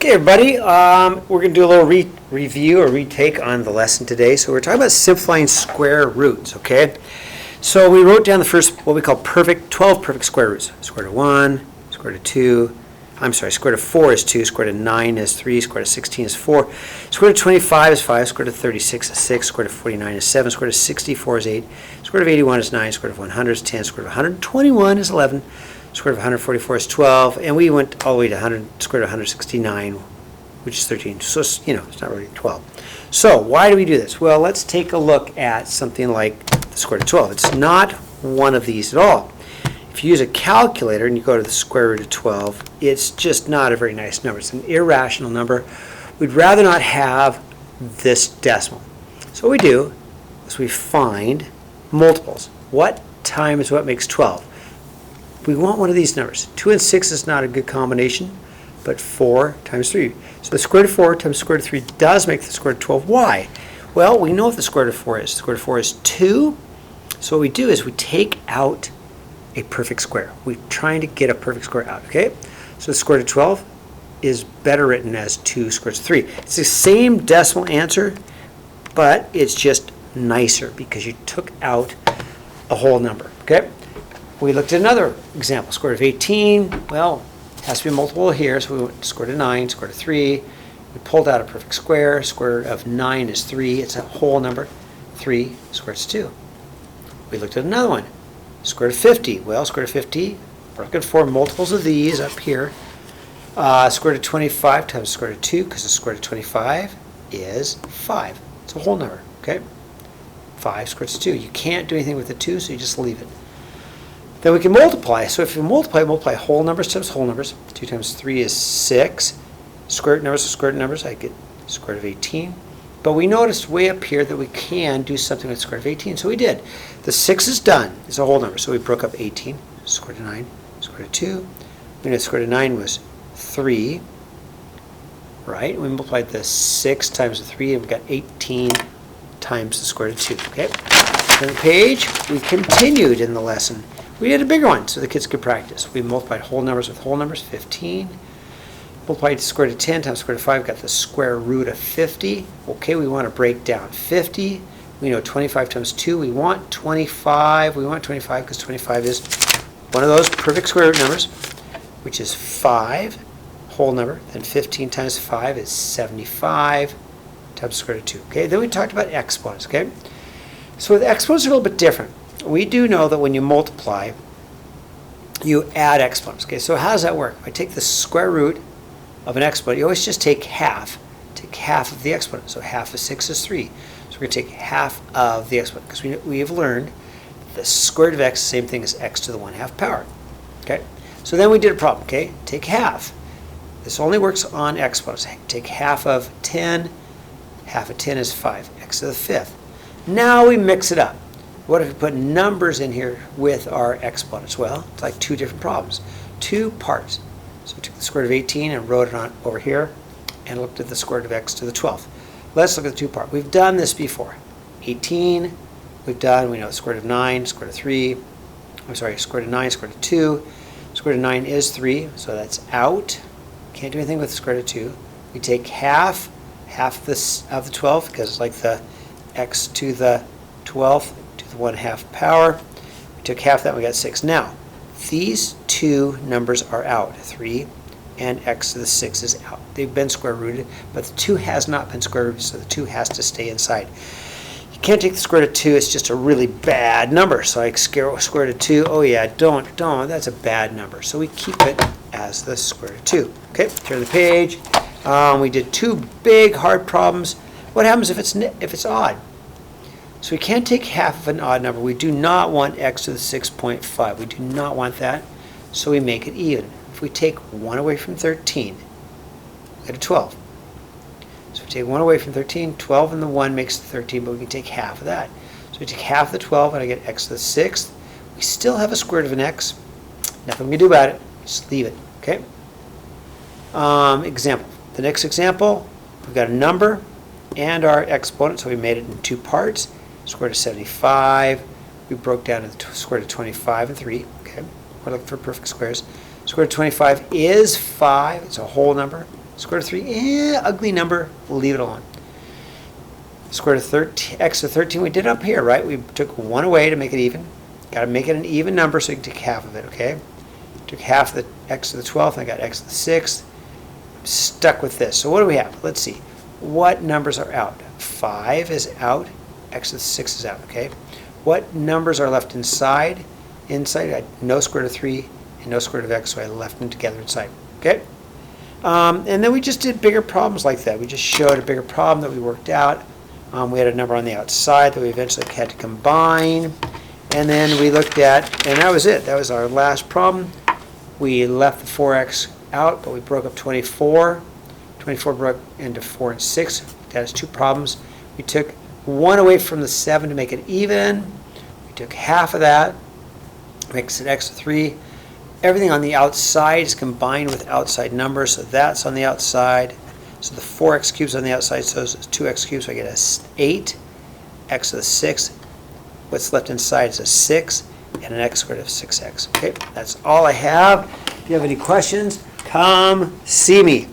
Okay, everybody, we're going to do a little review or retake on the lesson today. So we're talking about simplifying square roots, okay? So we wrote down the first, what we call 12 perfect square roots. Square root of 1, square root of 2, square root of 4 is 2, square root of 9 is 3, square root of 16 is 4, square root of 25 is 5, square root of 36 is 6, square root of 49 is 7, square root of 64 is 8, square root of 81 is 9, square root of 100 is 10, square root of 121 is 11, square root of 144 is 12, and we went all the way to square root of 169, which is 13. So, it's not really 12. So, why do we do this? Well, let's take a look at something like the square root of 12. It's not one of these at all. If you use a calculator and you go to the square root of 12, it's just not a very nice number. It's an irrational number. We'd rather not have this decimal. So what we do is we find multiples. What times what makes 12? We want one of these numbers. 2 and 6 is not a good combination, but 4 times 3. So the square root of 4 times the square root of 3 does make the square root of 12. Why? Well, we know what the square root of 4 is. The square root of 4 is 2. So what we do is we take out a perfect square. We're trying to get a perfect square out, okay? So the square root of 12 is better written as 2 square root of 3. It's the same decimal answer, but it's just nicer because you took out a whole number, okay? We looked at another example, square root of 18. Well, it has to be multiple here, so we went to square root of 9, square root of 3. We pulled out a perfect square. Square root of 9 is 3. It's a whole number. 3 square root of 2. We looked at another one, square root of 50. Well, square root of 50, we're looking for multiples of these up here. Square root of 25 times square root of 2, because the square root of 25 is 5. It's a whole number, okay? 5 square root of 2. You can't do anything with the 2, so you just leave it. Then we can multiply. So if you multiply whole numbers times whole numbers. 2 times 3 is 6. Square root numbers to square root numbers, I get square root of 18. But we noticed way up here that we can do something with square root of 18, so we did. The 6 is done. It's a whole number, so we broke up 18. Square root of 9, square root of 2. We know square root of 9 was 3, right? We multiplied the 6 times the 3, and we got 18 times the square root of 2, okay? Turn the page. We continued in the lesson. We did a bigger one so the kids could practice. We multiplied whole numbers with whole numbers, 15. Multiplied the square root of 10 times square root of 5, got the square root of 50. Okay, we want to break down 50. We know 25 times 2, we want 25. We want 25 because 25 is one of those perfect square root numbers, which is 5, whole number. Then 15 times 5 is 75 times square root of 2. Okay, then we talked about exponents, okay? So with exponents, a little bit different. We do know that when you multiply, you add exponents. Okay, so how does that work? If I take the square root of an exponent, you always just take half. Take half of the exponent. So half of 6 is 3. So we're going to take half of the exponent because we have learned the square root of x is the same thing as x to the 1/2 power. Okay, so then we did a problem. Okay, take half. This only works on exponents. Take half of 10. Half of 10 is 5. X to the 5th. Now we mix it up. What if we put numbers in here with our exponents? Well, it's like two different problems. Two parts. So we took the square root of 18 and wrote it on over here and looked at the square root of x to the 12th. Let's look at the two part. We've done this before. 18, we know the square root of 9, square root of 3, square root of 9, square root of 2. Square root of 9 is 3, so that's out. Can't do anything with the square root of 2. We take half of the 12th because it's like the x to the 12th. The 1/2 power. We took half that, we got 6. Now, these two numbers are out. 3 and x to the 6 is out. They've been square rooted, but the 2 has not been square rooted, so the 2 has to stay inside. You can't take the square root of 2, it's just a really bad number. So I square root of 2, oh yeah, don't, that's a bad number. So we keep it as the square root of 2. Okay, turn the page. We did two big hard problems. What happens if it's odd? So we can't take half of an odd number. We do not want x to the 6.5. We do not want that, so we make it even. If we take 1 away from 13, we get a 12. So we take 1 away from 13, 12 and the 1 makes the 13, but we can take half of that. So we take half of the 12 and I get x to the 6th. We still have a square root of an x. Nothing we can do about it. Just leave it, okay? Example. The next example, we've got a number and our exponent, so we made it in two parts. Square root of 75, we broke down to the square root of 25 and 3. Okay, we're looking for perfect squares. Square root of 25 is 5. It's a whole number. Square root of 3, ugly number, we'll leave it alone. Square root of 13, x of 13, we did up here, right? We took 1 away to make it even. Got to make it an even number so you can take half of it, okay? Took half of the x to the 12th, and I got x to the 6th. I'm stuck with this. So what do we have? Let's see. What numbers are out? 5 is out, x to the 6 is out, okay? What numbers are left inside? Inside, I had no square root of 3 and no square root of x, so I left them together inside, okay? And then we just did bigger problems like that. We just showed a bigger problem that we worked out. We had a number on the outside that we eventually had to combine. And then we looked at, and that was it. That was our last problem. We left the 4x out, but we broke up 24. 24 broke into 4 and 6. That is 2 problems. We took 1 away from the 7 to make it even. We took half of that, makes it x to 3. Everything on the outside is combined with outside numbers, so that's on the outside. So the 4x cubed is on the outside, so it's 2x cubed, so I get a 8, x to the 6. What's left inside is a 6 and an x squared of 6x. Okay, that's all I have. If you have any questions, come see me.